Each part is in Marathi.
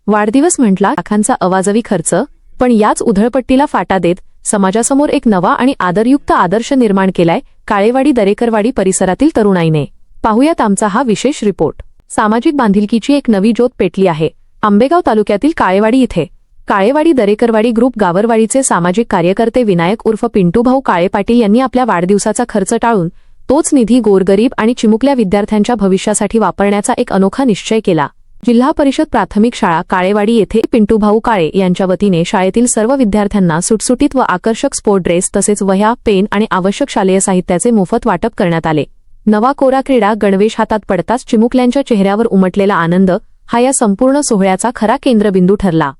वाढदिवस म्हटला लाखांचा अवाजवी खर्च, पण याच उधळपट्टीला फाटा देत समाजासमोर एक नवा आणि आदरयुक्त आदर्श निर्माण केलाय काळेवाडी दरेकरवाडी परिसरातील तरुणाईने। पाहुयात आमचा हा विशेष रिपोर्ट। सामाजिक बांधिलकीची एक नवी ज्योत पेटली आहे आंबेगाव तालुक्यातील काळेवाडी इथे। काळेवाडी दरेकरवाडी ग्रुप गावरवाडीचे सामाजिक कार्यकर्ते विनायक उर्फ पिंटू भाऊ काळे पाटील यांनी आपल्या वाढदिवसाचा खर्च टाळून तोच निधी गोरगरीब आणि चिमुकल्या विद्यार्थ्यांच्या भविष्यासाठी वापरण्याचा एक अनोखा निश्चय केला। जिल्हा परिषद प्राथमिक शाळा काळेवाडी येथे पिंटू भाऊ काळे यांच्या वतीने शाळेतील सर्व विद्यार्थ्यांना सुटसुटीत व आकर्षक स्पोर्ट ड्रेस तसेच वह्या, पेन आणि आवश्यक शालेय साहित्याचे मोफत वाटप करण्यात आले। नवा कोरा क्रीडा गणवेश हातात पडताच चिमुकल्यांच्या चेहऱ्यावर उमटलेला आनंद हा या संपूर्ण सोहळ्याचा खरा केंद्रबिंदू ठरला।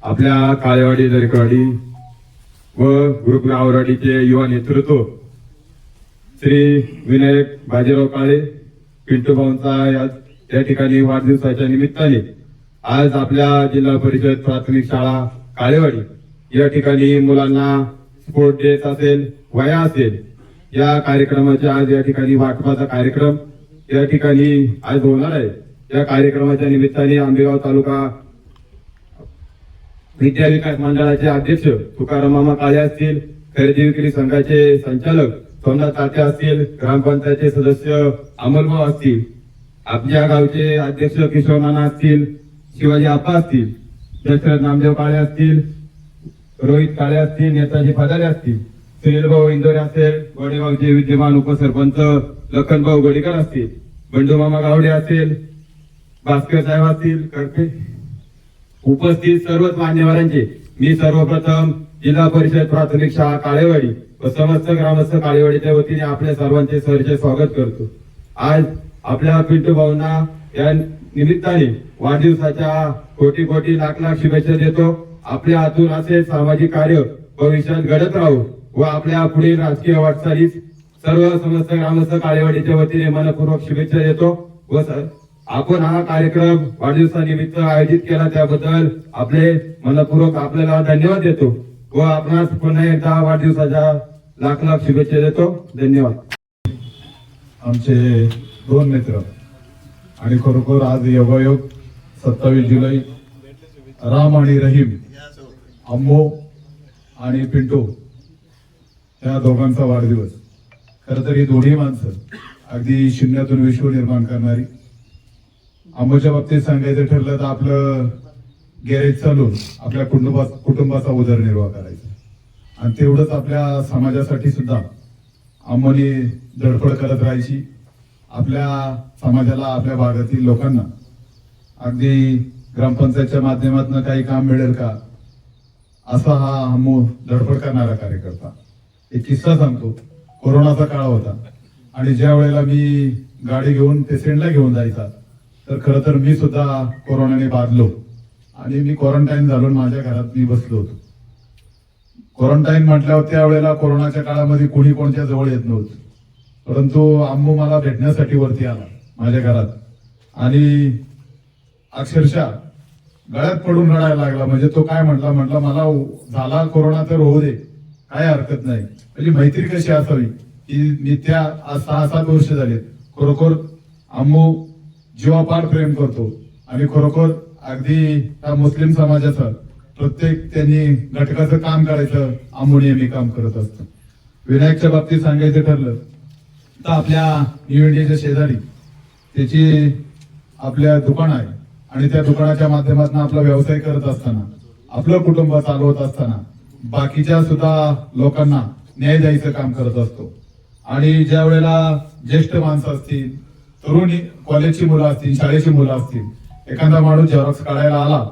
आपल्या काळेवाडी दरेकरवाडी व ग्रुप गावरवाडीचे युवा नेतृत्व श्री विनायक बाजीराव काळे पिंटू भाऊंचा या ठिकाणी वाढदिवसाच्या निमित्ताने आज आपल्या जिल्हा परिषद प्राथमिक शाळा काळेवाडी या ठिकाणी मुलांना स्पोर्ट ड्रेस असेल, वह्या असेल, या कार्यक्रमाच्या आज या ठिकाणी वाटपाचा कार्यक्रम या ठिकाणी आज होणार आहे। या कार्यक्रमाच्या निमित्ताने आंबेगाव तालुका विद्या विकास मंडळाचे अध्यक्ष तुकाराम मामा काळे असतील, खरेदी विक्री संघाचे संचालक सोमनाथ तात्या असतील, ग्रामपंचायतचे सदस्य अमोलभाऊ असतील, आपल्या गावचे अध्यक्ष किशोर नाना असतील, शिवाजी आप्पा असतील, दशरथ नामदेव काळे असतील, रोहित काळे असतील, नेताजी फदारे असतील, सुनीलभाऊ इंदोरे असेल, गोडेगावचे विद्यमान उपसरपंच लखनभाऊ गडीकर असतील, बंडू मामा गावडे असेल, भास्कर साहेब असतील, करते उपस्थित सर्वच मान्यवरांचे मी सर्वप्रथम जिल्हा परिषद प्राथमिक शाळा काळेवाडी व समस्त ग्रामस्थ काळेवाडीच्या वतीने आपल्या सर्वांचे सहर्ष स्वागत करतो। आज आपल्या पिंटू भाऊंना या निमित्ताने वाढदिवसाच्या कोटी कोटी लाख लाख शुभेच्छा देतो। आपल्या हातून असे सामाजिक कार्य भविष्यात घडत राहू व आपल्या पुढील राजकीय वाटचालीस सर्व समस्त ग्रामस्थ काळेवाडीच्या वतीने मनपूर्वक शुभेच्छा देतो व आपण हा कार्यक्रम वाढदिवसानिमित्त आयोजित केला त्याबद्दल आपले मनपूर्वक आपल्याला धन्यवाद देतो व आपणास पुन्हा एकदा वाढदिवसाच्या लाख लाख शुभेच्छा देतो। धन्यवाद। आमचे दोन मित्र आणि खरोखर आज योगायोग 27 जुलै राम आणि रहीम अम्मो आणि पिंटू या दोघांचा वाढदिवस। खरं तर ही दोन्ही माणसं अगदी शून्यातून विश्व निर्माण करणारी। अम्मोच्या बाबतीत सांगायचं ठरलं तर आपलं गॅरेज चालून आपल्या कुटुंबाचा उदरनिर्वाह करायचा आणि तेवढंच आपल्या समाजासाठी सुद्धा अम्मोनी धडपड करत राहायची। आपल्या समाजाला, आपल्या भागातील लोकांना अगदी ग्रामपंचायतच्या माध्यमातून काही काम मिळेल का असा हा अम्मो धडपड करणारा कार्यकर्ता। एक किस्सा सांगतो। कोरोनाचा काळ होता आणि ज्या वेळेला मी गाडी घेऊन पेशंटला घेऊन जायचा तर खरं तर मी सुद्धा कोरोनाने बाधलो आणि मी क्वारंटाईन झालो, माझ्या घरात मी बसलो होतो। क्वारंटाईन म्हटल्यावर त्यावेळेला कोरोनाच्या काळामध्ये कोणी कोणत्या जवळ येत नव्हतं, परंतु अम्मू मला भेटण्यासाठी वरती आला माझ्या घरात आणि अक्षरशः गळ्यात पडून रडायला लागला। म्हणजे तो काय म्हटला मला झाला कोरोना तर होऊ दे, काय हरकत नाही। म्हणजे मैत्री कशी असावी की मी त्या 6-7 वर्ष झाले खरोखर अम्मू जीवापाड प्रेम करतो आणि खरोखर अगदी त्या मुस्लिम समाजाचं प्रत्येक त्यांनी घटकाचं काम करायचं अम्मू नेहमी काम करत असतं। विनायकच्या बाबतीत सांगायचं ठरलं तर आपल्या न्यू इंडियाच्या शेजारी त्याची आपल्या दुकान आहे आणि त्या दुकानाच्या माध्यमातून आपला व्यवसाय करत असताना, आपलं कुटुंब चालवत असताना बाकीच्या सुद्धा लोकांना न्याय द्यायचं काम करत असतो। आणि ज्या वेळेला ज्येष्ठ माणसं असतील, तरुणी कॉलेजची मुलं असतील, शाळेची मुलं असतील, एखादा माणूस झेरॉक्स काढायला आला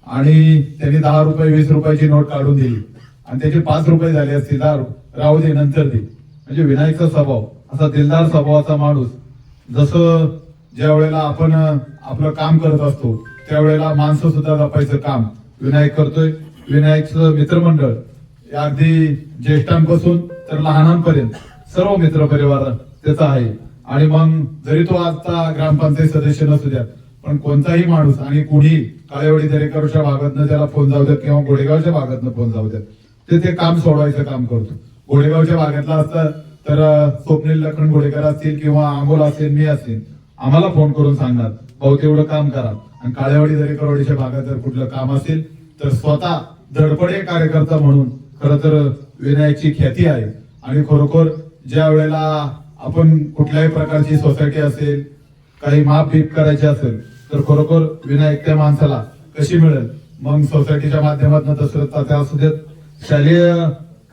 आणि त्यांनी 10 रुपये 20 रुपयाची नोट काढून दिली आणि त्याचे 5 रुपये झाले असतील, राहू दे नंतर दे। म्हणजे विनायकचा स्वभाव असा दिलदार स्वभावाचा माणूस। जसं ज्या वेळेला आपण आपलं काम करत असतो त्यावेळेला माणसं सुद्धा जपायचं काम विनायक करतोय। विनायकचं मित्रमंडळ अगदी ज्येष्ठांपासून तर लहानांपर्यंत सर्व मित्र परिवार त्याचा आहे। आणि मग जरी तो आजचा ग्रामपंचायत सदस्य नसू द्या पण कोणताही माणूस आणि कुणी काळेवाडी दरेकरच्या भागातनं त्याला फोन जाऊ द्यात किंवा गोडेगावच्या भागातनं फोन जाऊ द्यात ते काम सोडवायचं काम करतो। गोडेगावच्या भागातला असतं तर स्वप्नील लखन गोडेकर असतील किंवा अमोल असेल, मी असेल, आम्हाला फोन करून सांगणार भाऊ तेवढं काम करा. आणि काळेवाडी दरेकरवाडीच्या भागात जर कुठलं काम असेल तर स्वतः धडपडे कार्यकर्ता म्हणून खरं तर विनायकची ख्याती आहे. आणि खरोखर ज्या वेळेला आपण कुठल्याही प्रकारची सोसायटी असेल काही माप बीप करायचे असेल तर खरोखर विनायक त्या माणसाला कशी मिळेल. मग सोसायटीच्या माध्यमातून तसं तात्या असू देत, शालेय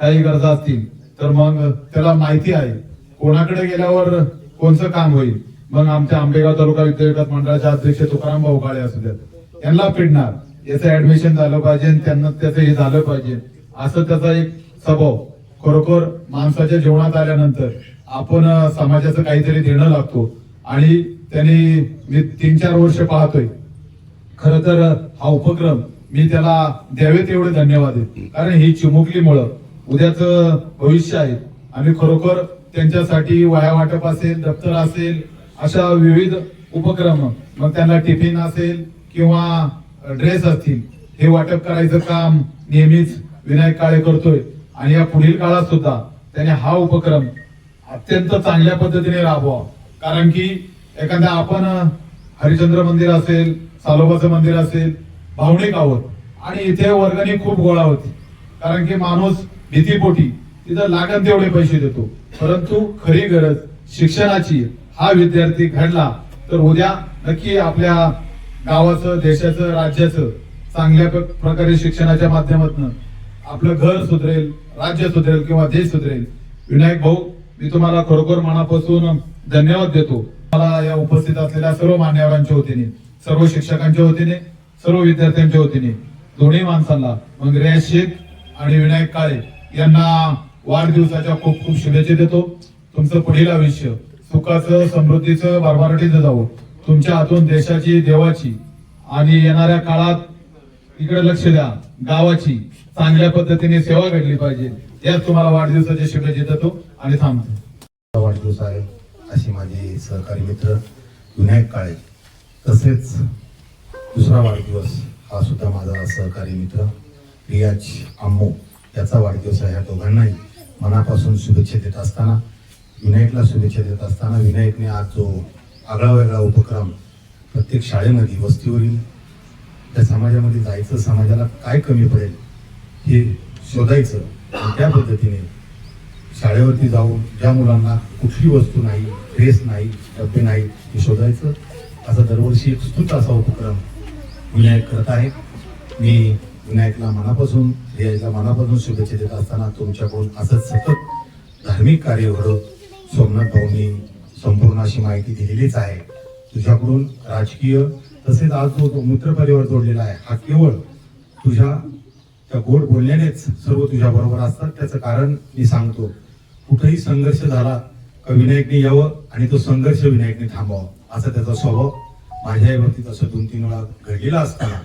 काही गरजा असतील तर मग त्याला माहिती आहे कोणाकडे गेल्यावर कोणतं काम होईल. मग आमच्या आंबेगाव तालुका विद्याविकास मंडळाचे अध्यक्ष तुकाराम भाऊ काळे असू देत यांना पिडणार, याचं ऍडमिशन झालं पाहिजे आणि त्यांना त्याचं हे झालं पाहिजे असं त्याचा एक स्वभाव. खरोखर माणसाच्या जीवनात आल्यानंतर आपण समाजाचं काहीतरी देणं लागतो. आणि त्यांनी मी 3-4 वर्ष पाहतोय खर तर हा उपक्रम मी त्याला द्यावे तेवढे धन्यवाद आहे. कारण ही चिमुकलीमुळं उद्याच भविष्य आहे. आणि खरोखर त्यांच्यासाठी वह्या वाटप असेल, दप्तर असेल, अशा विविध उपक्रम, मग त्यांना टिफिन असेल किंवा ड्रेस असतील, हे वाटप करायचं काम नेहमीच विनायक काळे करतोय. आणि या पुढील काळात सुद्धा त्याने हा उपक्रम अत्यंत चांगल्या पद्धतीने राबवा. कारण की एखाद्या आपण हरिश्चंद्र मंदिर असेल, सालोबाचं मंदिर असेल, भावनिक आहोत आणि इथे वर्गणी खूप गोळा होती. कारण की माणूस भीतीपोटी तिथं लागन तेवढे पैसे देतो. परंतु खरी गरज शिक्षणाची, हा विद्यार्थी घडला तर उद्या नक्की आपल्या गावाचं, देशाचं, राज्याचं चांगल्या प्रकारे शिक्षणाच्या माध्यमातून आपलं घर सुधरेल, राज्य सुधरेल किंवा देश सुधरेल. विनायक भाऊ, मी तुम्हाला खरोखर मनापासून धन्यवाद देतो. मला या उपस्थित असलेल्या सर्व मान्यवरांच्या वतीने, सर्व शिक्षकांच्या वतीने, सर्व विद्यार्थ्यांच्या वतीने, दोन्ही माणसांना मग रियाज शेख आणि विनायक काळे यांना वाढदिवसाच्या खूप खूप शुभेच्छा देतो. तुमचं पुढील आयुष्य सुखाचं, समृद्धीचं, भरभराटीचं जावो. तुमच्या हातून देशाची, देवाची आणि येणाऱ्या काळात इकडे लक्ष द्या, गावाची चांगल्या पद्धतीने सेवा घडली पाहिजे. याच तुम्हाला वाढदिवसाच्या शुभेच्छा देतो आणि थांबतो. वाढदिवस आहे अशी माझे सहकारी मित्र विनायक काळे, तसेच दुसरा वाढदिवस हा सुद्धा माझा सहकारी मित्र रियाज अम्मो याचा वाढदिवस आहे. या दोघांनाही मनापासून शुभेच्छा देत असताना, विनायकला शुभेच्छा देत असताना, विनायकने आज जो आगळा वेगळा उपक्रम प्रत्येक शाळेमध्ये, वस्तीवरील त्या समाजामध्ये जायचं, समाजाला काय कमी पडेल हे शोधायचं आणि त्या पद्धतीने शाळेवरती जाऊन ज्या मुलांना कुठली वस्तू नाही, ड्रेस नाही, डबे नाही, हे शोधायचं, असा दरवर्षी एक स्तुत असा उपक्रम विनायक करत आहे. मी विनायकला मनापासून, रियाजला मनापासून शुभेच्छा देत असताना तुमच्याकडून असंच सतत धार्मिक कार्य घडो. सोमनाथ भाऊंनी संपूर्ण अशी माहिती दिलेलीच आहे. तुझ्याकडून राजकीय तसेच आज जो मित्रपरिवार जोडलेला आहे हा केवळ तुझ्या त्या गोड बोलण्यानेच सर्व तुझ्या बरोबर असतात. त्याचं कारण मी सांगतो, कुठेही संघर्ष झाला का विनायकने यावं आणि तो संघर्ष विनायकने थांबवावा, असा त्याचा स्वभाव. माझ्या बाबतीत असं 2-3 वेळा घडलेला असताना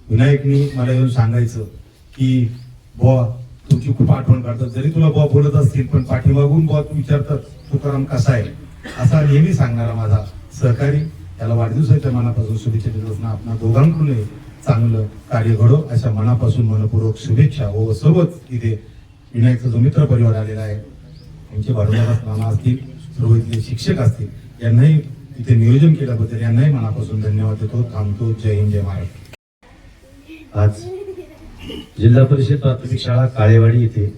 विनायकने मला येऊन सांगायचं की बुवा तुमची खूप आठवण काढतात, जरी तुला बुवा बोलत असतील पण पाठीमागून बुवा तू विचारतात तुकाराम कसा आहे, असा नेहमी सांगणारा माझा सहकारी. त्याला वाढदिवसाच्या मनापासून शुभेच्छा देत असताना आपण दोघांकडून चांगलं कार्य घडो अशा मनापासून मनपूर्वक शुभेच्छा. व सोबत इथे विनायकचा जो मित्र परिवार आलेला आहे, त्यांचे वाढवणारा नाना असतील, सर्व इथले शिक्षक असतील, यांनाही इथे नियोजन केल्याबद्दल यांनाही मनापासून धन्यवाद देतो. थांबतो. जय हिंद, जय महाराष्ट्र. आज जिल्हा परिषद प्राथमिक शाळा काळेवाडी येथे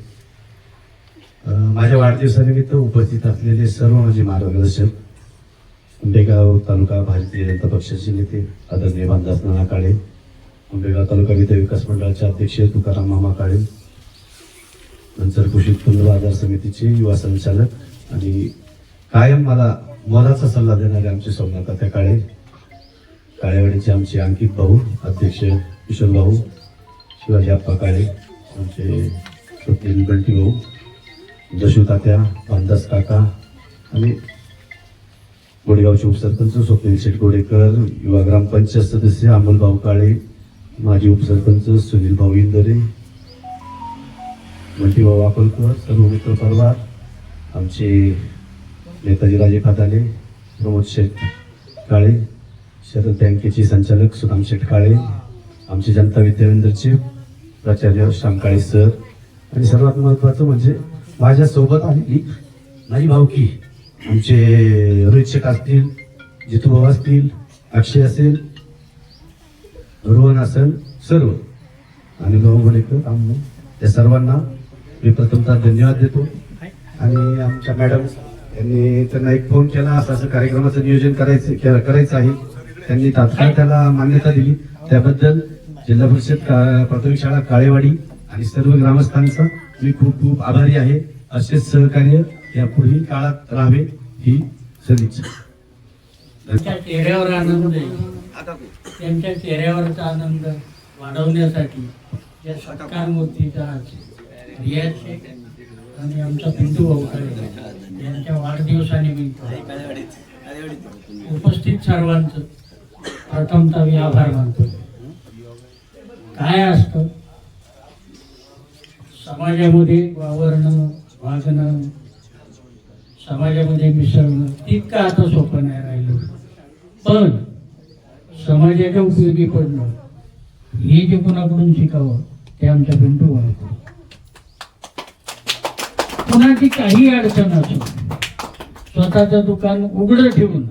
माझ्या वाढदिवसानिमित्त उपस्थित असलेले सर्व माझे मार्गदर्शक, आंबेगाव तालुका भारतीय जनता पक्षाचे नेते आदरणीय भानदास नाना काळे, आंबेगाव तालुका विकास मंडळाचे अध्यक्ष तुकाराम मामा काळे, नंतर कृषी उत्पन्न बाजार समितीचे युवा संचालक आणि कायम मला मोलाचा सल्ला देणारे आमचे सोमनाथ तात्या काळे, काळेवाडीचे आमचे अंकित भाऊ, अध्यक्ष किशोर भाऊ, शिवाजी आप्पा काळे, आमचे स्वप्नील बंटी भाऊ, जशू तात्या, भानदास काका आणि गोडेगावचे उपसरपंच स्वप्नील शेठ गोडेकर, युवा ग्रामपंचायत सदस्य अमोल भाऊ काळे, माजी उपसरपंच सुनील भाऊ इंदरे, बंटी भाऊ अकोलकर, सर्व मित्र परिवार, आमचे नेताजी राजे खाताले, प्रमोद शेठ काळे, शरद बँकेचे संचालक सुदाम शेठ काळे, आमचे जनता विद्याकेंद्रचे प्राचार्य श्याम काळे सर आणि सर्वात महत्त्वाचं म्हणजे माझ्यासोबत आलेली माझी भावकी आमचे रोहित शेख असतील, जितू असतील, अक्षय असेल, रोहन असेल, सर्व आणि लोहमलेकर आम्ही त्या सर्वांना मी प्रथमतः धन्यवाद देतो. आणि आमच्या मॅडम यांनी त्यांना एक फोन केला, असं कार्यक्रमाचं नियोजन करायचं आहे. त्यांनी तात्काळ त्याला मान्यता दिली. त्याबद्दल जिल्हा परिषद प्राथमिक शाळा काळेवाडी आणि सर्व ग्रामस्थांचा मी खूप खूप आभारी आहे. असेच सहकार्य या पुढील काळात राहावे ही सदिच्छा. त्यांच्या चेहऱ्यावर आनंद आहे. त्यांच्या चेहऱ्यावरचा आनंद वाढवण्यासाठी या सत्कार मूर्तीचा रियाज शेख आणि आमचा पिंटू भाऊ यांच्या वाढदिवसानिमित्त उपस्थित सर्वांचं प्रथमतः मी आभार मानतो. काय असतं समाजामध्ये वावरणं, वागणं, समाजामध्ये मिसळणं तितकं आता सोपं नाही राहिलं. पण समाजाच्या उपयोगी पडणं हे जे कोणाकडून शिकावं ते आमच्या पिंटू भाऊ. कुणाची काही अडचण असो, स्वतःचं दुकान उघडं ठेवून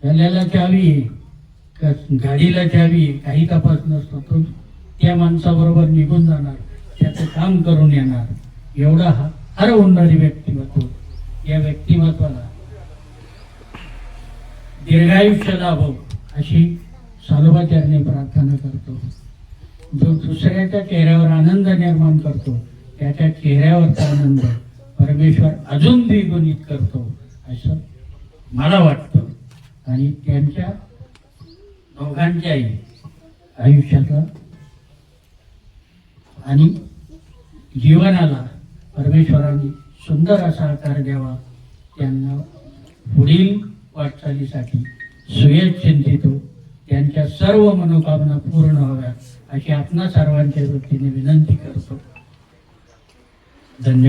गल्ल्याला चावी आहे का गाडीला चावी आहे काही तपास नसतो, तो त्या माणसाबरोबर निघून जाणार, त्याचं काम करून येणार, एवढा हरवणारी व्यक्तिमत्व. या व्यक्तिमत्वाला दीर्घायुष्य लाभो अशी सालोबाचरणी प्रार्थना करतो. जो दुसऱ्याच्या चेहऱ्यावर आनंद निर्माण करतो त्याच्या चेहऱ्यावरचा आनंद परमेश्वर अजून द्विगुणित करतो असं मला वाटतं. आणि त्यांच्या दोघांच्याही आयुष्याचा आणि जीवनाला परमेश्वराने सुंदर असा आकार द्यावा. त्यांना पुढील वाटचालीसाठी सुयश चिंतितो. त्यांच्या सर्व मनोकामना पूर्ण व्हाव्या अशी आपणा सर्वांच्या वतीने विनंती करतो. धन्यवाद.